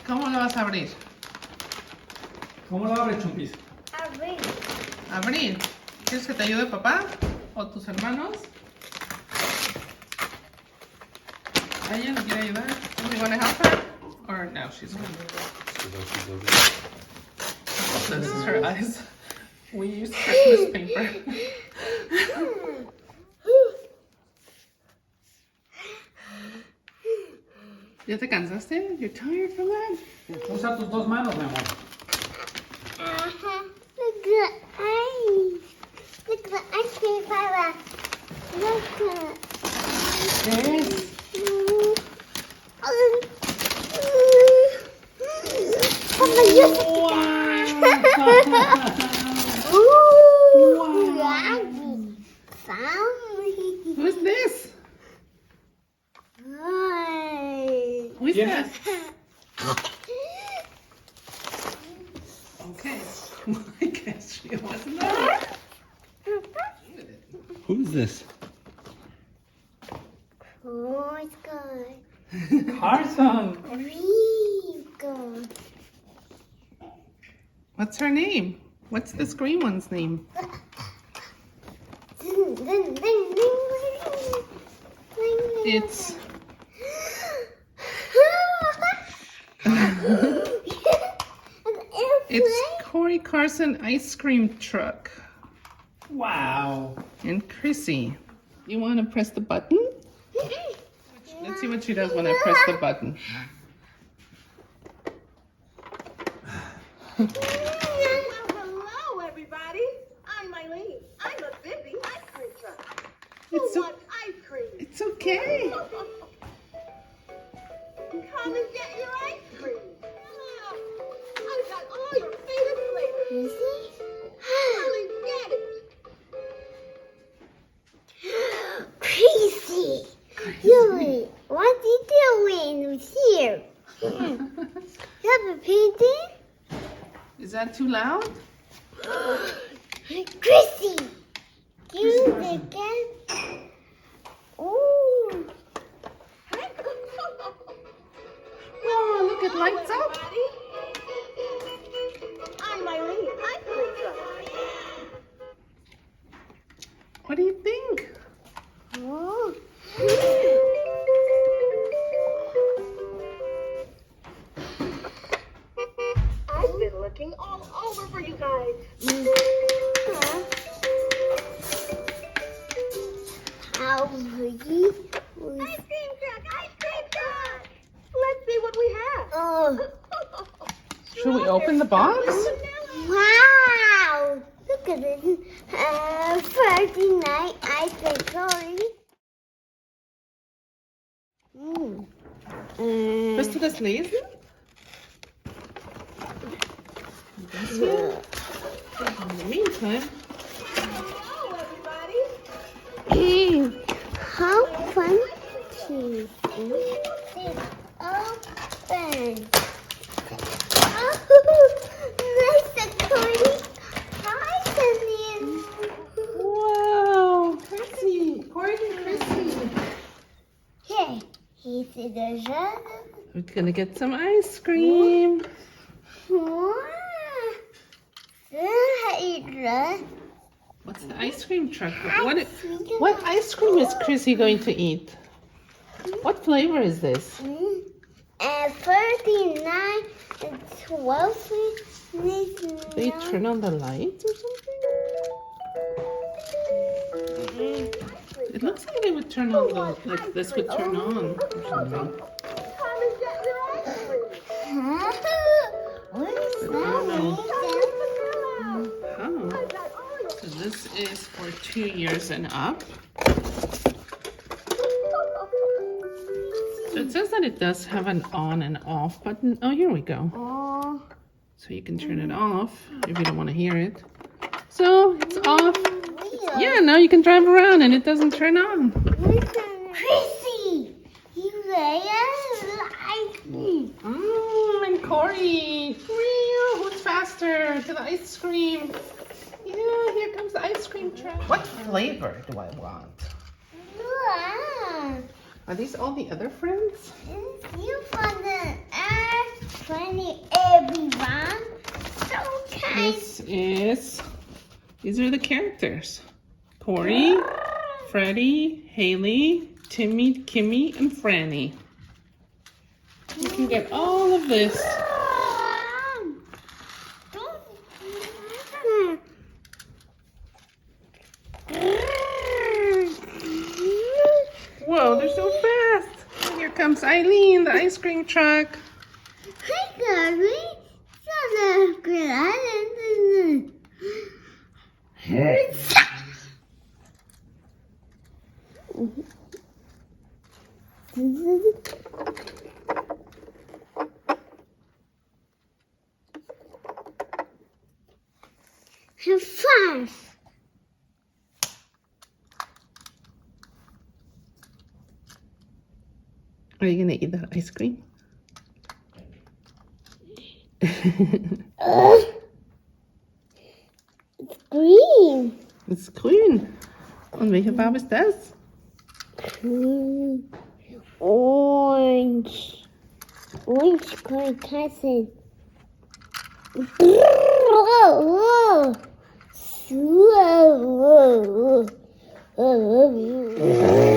¿Cómo lo vas a abrir? ¿Cómo lo abres, Chumpis? Abrir. ¿Quieres que te ayude papá? ¿O tus hermanos? ¿Ella no quiere ayudar? Do you want to help her? Or no, she's good. This is her eyes. We use Christmas paper. ¿Ya te cansaste? You're tired from that? Usa tus dos manos, mi amor. Look at the eyes. Look at the ice cream, Papa. Look at. ¿Qué es? Papa, you Who is this? Who is ¿Quién that? es? Okay. I guess she wasn't there. Who is this? Oh, it's good. Carson. Really good. What's her name? What's this green one's name? Ding, ding, ding, ding, ding. It's it's Cory Carson ice cream truck. Wow. And Chrissy. You want to press the button? Let's see what she does when I press the button. Hello, everybody. I'm Eileen. I'm a busy ice cream truck. Who It's so- wants ice cream? It's okay. Come and get your ice cream. I've got all your favorite flavors. Come and get it. Crazy. Yui, what are you doing here? You have a painting? Is that too loud? Chrissy! Give me the again. Ooh. Oh, look, it lights up. Everybody. I'm Eileen. Ice cream truck. What do you think? Oh. I've been looking all over for you guys. How pretty. Ice cream truck. Ice cream truck. Let's see what we have. Oh. Should we open the box? Wow. Look at this. Friday night ice cream Cory. ¿Bist du das lesen? Das hier? In the meantime, Hello, everybody. How fun to open. Mr. Cory. Hi, Eileen. wow, Chrissy, Cory and Chrissy. Here, here's the jar. We're gonna get some ice cream. Wow. What's the ice cream truck? What ice cream is Chrissy going to eat? What flavor is this? 39 and 12. Do you turn on the lights or something? It looks like they would turn on the, like this would turn on or something. Come and get your ice cream. What is I don't know. that? Oh, so this is for 2 years and up. So it says that it does have an on and off button. Oh, here we go. Oh, So you can turn it off if you don't want to hear it. So it's off. Yeah, now you can drive around and it doesn't turn on. Chrissy, you ready? And Cory. Who's faster to the ice cream? Yeah, here comes the ice cream truck. What flavor do I want? Wow. Are these all the other friends? You found the earth 20 everyone. So kind. These are the characters. Cory, Freddie, Haley, Timmy, Kimmy, and Franny. You can get all of this. Whoa, they're so fast. Here comes Eileen, the ice cream truck. Hi, Cory. So good. Have fun. Are you gonna eat that ice cream? It's green. It's grün. Und welche Farbe ist das? Orange. Orange Carson. Whoa. Whoa. Whoa.